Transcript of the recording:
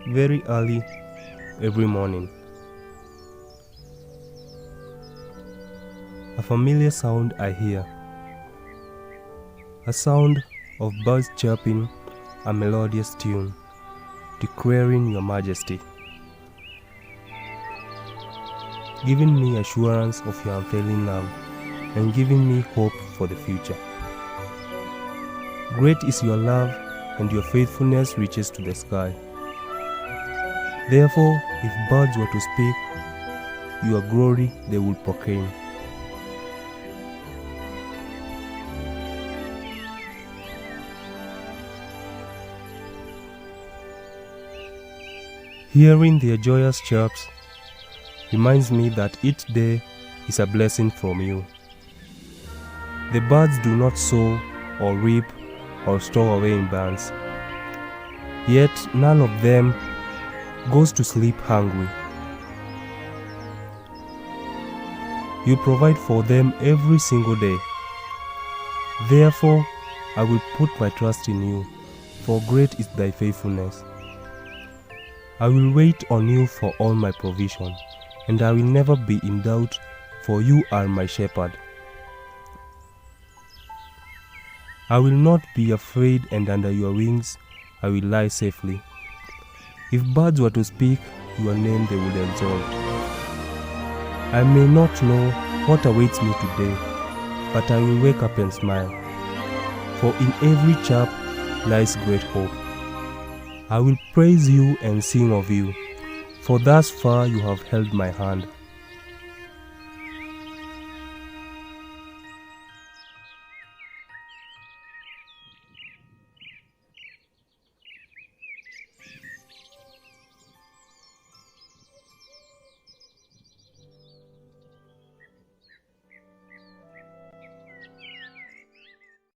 very early every morning. A familiar sound I hear, a sound of birds chirping a melodious tune, declaring your majesty, giving me assurance of your unfailing love and giving me hope for the future. Great is your love, and your faithfulness reaches to the sky. Therefore, if birds were to speak, your glory they will proclaim. Hearing their joyous chirps reminds me that each day is a blessing from you. The birds do not sow or reap or store away in barns, yet none of them goes to sleep hungry. You provide for them every single day. Therefore, I will put my trust in you, for great is thy faithfulness. I will wait on you for all my provision, and I will never be in doubt, for you are my shepherd. I will not be afraid, and under your wings I will lie safely. If birds were to speak, your name they would exalt. I may not know what awaits me today, but I will wake up and smile, for in every chirp lies great hope. I will praise you and sing of you, for thus far you have held my hand.